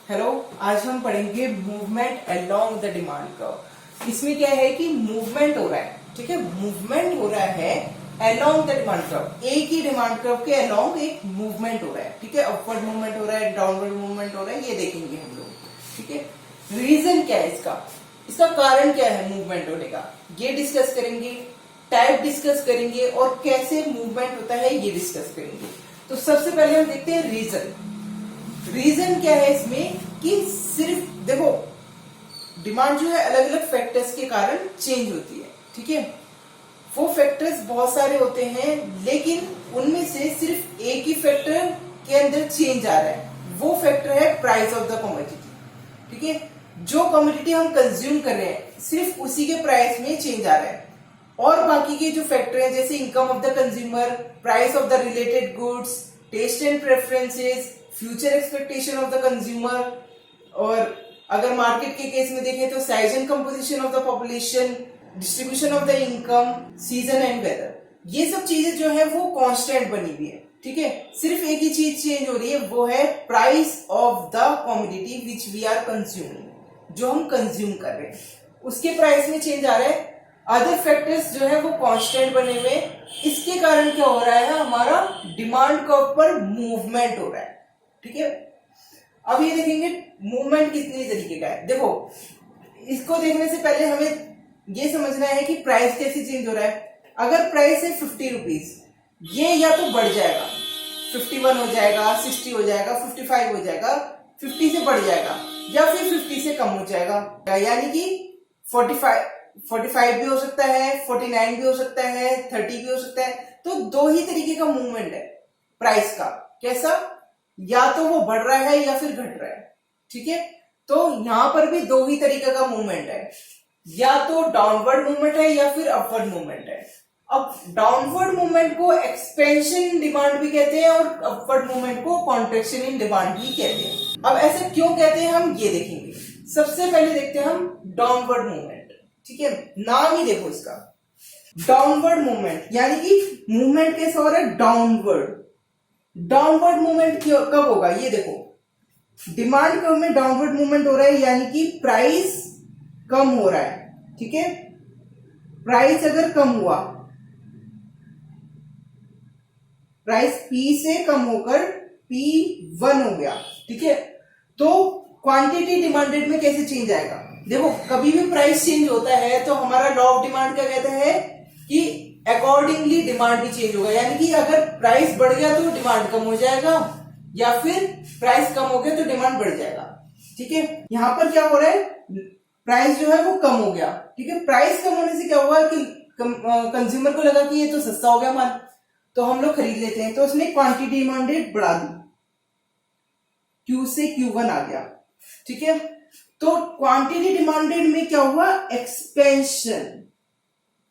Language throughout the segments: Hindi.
हेलो, आज हम पढ़ेंगे movement along the demand curve. इसमें क्या है कि मूवमेंट हो रहा है, ठीक है, मूवमेंट हो रहा है अलोंग द डिमांड कर्व। एक ही डिमांड कर्व के अलोंग एक मूवमेंट हो रहा है, ठीक है, अपवर्ड मूवमेंट हो रहा है, डाउनवर्ड मूवमेंट हो रहा है, ये देखेंगे हम लोग, ठीक है। रीजन क्या है इसका कारण क्या है मूवमेंट होने का, ये डिस्कस करेंगे। टाइप डिस्कस करेंगे और कैसे मूवमेंट होता है ये डिस्कस करेंगे। तो सबसे पहले हम देखते हैं रीजन क्या है इसमें कि सिर्फ देखो डिमांड जो है अलग अलग फैक्टर्स के कारण चेंज होती है, ठीक है। वो फैक्टर्स बहुत सारे होते हैं लेकिन उनमें से सिर्फ एक ही फैक्टर के अंदर चेंज आ रहा है, वो फैक्टर है प्राइस ऑफ द कमोडिटी, ठीक है। जो कमोडिटी हम कंज्यूम कर रहे हैं सिर्फ उसी के प्राइस में चेंज आ रहा है, और बाकी के जो फैक्टर हैं जैसे income of the consumer, price of the related goods, taste and preferences, future expectation of the consumer, और अगर मार्केट के केस में देखें तो size and composition of the population, distribution of the income, season and weather, ये सब चीजें जो है वो कांस्टेंट बनी हुई है, ठीक है। सिर्फ एक ही चीज चेंज हो रही है, वो है price of the commodity which we are consuming, जो हम कंज्यूम कर रहे हैं उसके प्राइस में चेंज आ रहा है। अदर फैक्टर्स जो है वो कांस्टेंट बने हुए। इसके कारण क्या हो रहा है, हमारा डिमांड कर्व पर मूवमेंट हो रहा है, ठीक है। अब ये देखेंगे मूवमेंट कितनी तरीके का है। देखो इसको देखने से पहले हमें ये समझना है कि प्राइस कैसे चेंज हो रहा है। अगर प्राइस है 50 रुपीज, ये या तो बढ़ जाएगा, 51 हो जाएगा, 60 हो जाएगा, 55 हो जाएगा, 50 से बढ़ जाएगा, या फिर 50 से कम हो जाएगा, यानी कि 45 भी हो सकता है, 49 भी हो सकता है, 30 भी हो सकता है। तो दो ही तरीके का मूवमेंट है प्राइस का। कैसा, या तो वो बढ़ रहा है या फिर घट रहा है, ठीक है। तो यहां पर भी दो ही तरीके का मूवमेंट है, या तो डाउनवर्ड मूवमेंट है या फिर अपवर्ड मूवमेंट है। अब डाउनवर्ड मूवमेंट को एक्सपेंशन इन डिमांड भी कहते हैं और अपवर्ड मूवमेंट को कॉन्ट्रैक्शन इन डिमांड भी कहते हैं। अब ऐसे क्यों कहते हैं हम ये देखेंगे। सबसे पहले देखते हैं हम डाउनवर्ड मूवमेंट, ठीक है, नाम ही देखो इसका, डाउनवर्ड मूवमेंट, यानी कि मूवमेंट कैसा हो रहा है, डाउनवर्ड। डाउनवर्ड मूवमेंट कब होगा, ये देखो डिमांड कर्व में डाउनवर्ड मूवमेंट हो रहा है, यानी कि प्राइस कम हो रहा है, ठीक है। प्राइस अगर कम हुआ, प्राइस P से कम होकर P1 हो गया, ठीक है, तो क्वांटिटी डिमांडेड में कैसे चेंज आएगा। देखो कभी भी प्राइस चेंज होता है तो हमारा लॉ ऑफ डिमांड क्या कहता है कि अकॉर्डिंगली डिमांड भी चेंज होगा, यानी कि अगर प्राइस बढ़ गया तो डिमांड कम हो जाएगा, या फिर प्राइस कम हो गया तो डिमांड बढ़ जाएगा, ठीक है। यहां पर क्या हो रहा है, प्राइस जो है वो कम हो गया, ठीक है। प्राइस कम होने से क्या हुआ कि कंज्यूमर को लगा कि ये तो सस्ता हो गया माल, तो हम लोग खरीद लेते हैं, तो उसने क्वांटिटी डिमांडेड बढ़ा दी, Q से Q1 आ गया, ठीक है। तो क्वांटिटी डिमांडेड में क्या हुआ, एक्सपेंशन,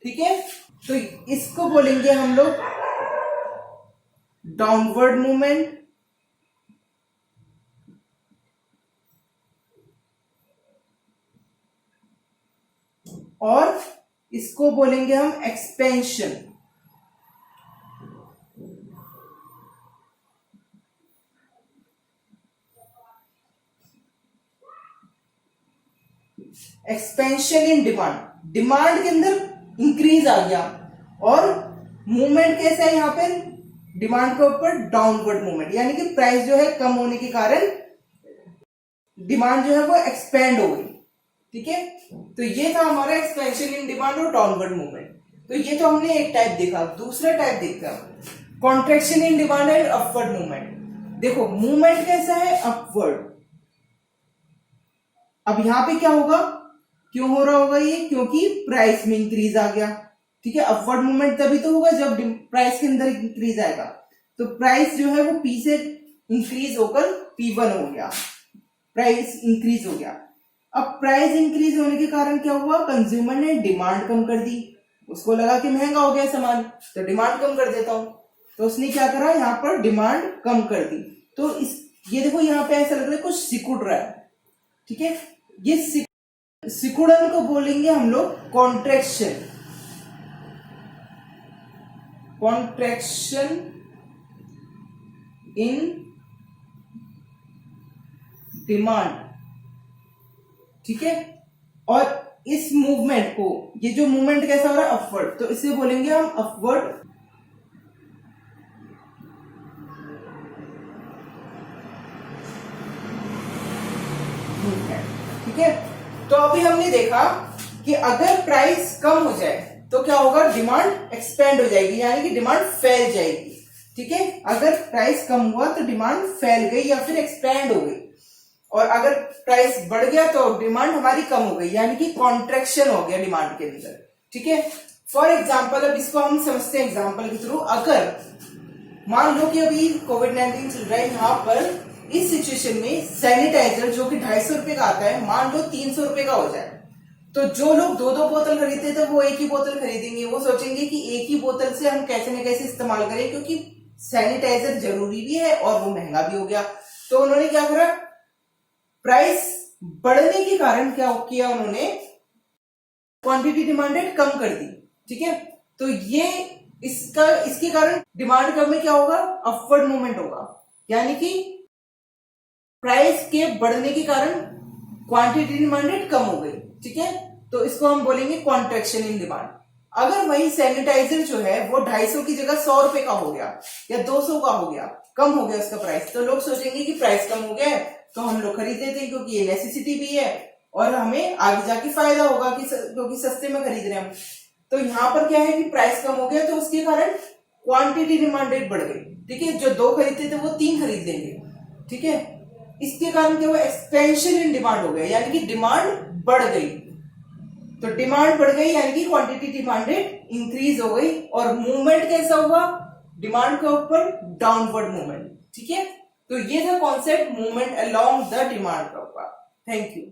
ठीक है। तो इसको बोलेंगे हम लोग डाउनवर्ड मूवमेंट, और इसको बोलेंगे हम expansion. Expansion in demand, demand के अंदर इंक्रीज आ गया, और मूवमेंट कैसा है यहाँ पे, डिमांड के ऊपर डाउनवर्ड मूवमेंट, यानी कि प्राइस जो है कम होने के कारण डिमांड जो है वो एक्सपेंड हो गई, ठीक है। तो ये था हमारा एक्सपेंशन इन डिमांड और डाउनवर्ड मूवमेंट। तो ये तो हमने एक टाइप देखा। दूसरा टाइप देखते हैं contraction in demand and upward movement. देखो मूवमेंट कैसा है, अपवर्ड। अब यहां पे क्या होगा, क्यों हो रहा होगा ये, क्योंकि प्राइस में इंक्रीज आ गया, ठीक है। अपवर्ड मूवमेंट तभी तो होगा जब प्राइस के अंदर इंक्रीज आएगा, तो प्राइस जो है वो P से इंक्रीज होकर P1 हो गया, प्राइस इंक्रीज हो गया। अब प्राइस इंक्रीज होने के कारण क्या हुआ, कंज्यूमर ने डिमांड कम कर दी, उसको लगा कि महंगा हो गया सामान तो डिमांड कम कर देता हूं, तो उसने क्या करा, यहाँ पर डिमांड कम कर दी। तो ये देखो यहाँ पे ऐसा लग रहा है कुछ सिकुड़ रहा है, ठीक है। ये सिकुड़न को बोलेंगे हम लोग कॉन्ट्रैक्शन, कॉन्ट्रैक्शन इन डिमांड, ठीक है। और इस मूवमेंट को, ये जो मूवमेंट कैसा हो रहा है अपवर्ड, तो इसे बोलेंगे हम अपवर्ड मूवमेंट, ठीक है। तो अभी हमने देखा कि अगर प्राइस कम हो जाए तो क्या होगा, डिमांड एक्सपेंड हो जाएगी, यानी कि डिमांड फैल जाएगी, ठीक है। अगर प्राइस कम हुआ तो डिमांड फैल गई या फिर एक्सपेंड हो गई, और अगर प्राइस बढ़ गया तो डिमांड हमारी कम हो गई, यानी कि कॉन्ट्रैक्शन हो गया डिमांड के अंदर, ठीक है। फॉर एग्जाम्पल, अब इसको हम समझते हैं एग्जाम्पल के थ्रू। अगर मान लो कि अभी कोविड-19 चल रहा है, यहाँ पर इस सिचुएशन में सैनिटाइजर जो कि 250 रुपए का आता है, मान लो 300 रुपए का हो जाए, तो जो लोग दो दो बोतल खरीदते थे वो एक ही बोतल खरीदेंगे। वो सोचेंगे कि एक ही बोतल से हम कैसे न कैसे इस्तेमाल करें, क्योंकि सैनिटाइजर जरूरी भी है और वो महंगा भी हो गया। तो उन्होंने क्या करा, प्राइस बढ़ने के कारण क्या किया, उन्होंने क्वांटिटी डिमांडेड कम कर दी, ठीक है। तो ये इसके कारण डिमांड कर्व में क्या होगा, अपवर्ड मूवमेंट होगा, यानी कि प्राइस के बढ़ने के कारण क्वांटिटी डिमांडेड कम हो गई, ठीक है। तो इसको हम बोलेंगे कॉन्ट्रैक्शन इन डिमांड। अगर वही सैनिटाइजर जो है वो 250 की जगह 100 रुपए का हो गया या 200 का हो गया, कम हो गया उसका प्राइस, तो लोग सोचेंगे कि प्राइस कम हो गया है तो हम लोग खरीद लेते हैं, क्योंकि ये नेसेसिटी भी है और हमें आगे जाके फायदा होगा क्योंकि सस्ते में खरीद रहे हैं हम। तो यहाँ पर क्या है कि प्राइस कम हो गया तो उसके कारण क्वांटिटी डिमांडेड बढ़ गई, ठीक है। जो 2 खरीदते थे वो 3 खरीद लेंगे, ठीक है। इसके कारण क्या हुआ, एक्सपेंशन इन डिमांड हो गया, यानी कि डिमांड बढ़ गई। तो डिमांड बढ़ गई यानी कि क्वांटिटी डिमांडेड इंक्रीज हो गई, और मूवमेंट कैसा हुआ, डिमांड के ऊपर डाउनवर्ड मूवमेंट, ठीक है। तो ये था concept movement along the demand curve का। Thank you.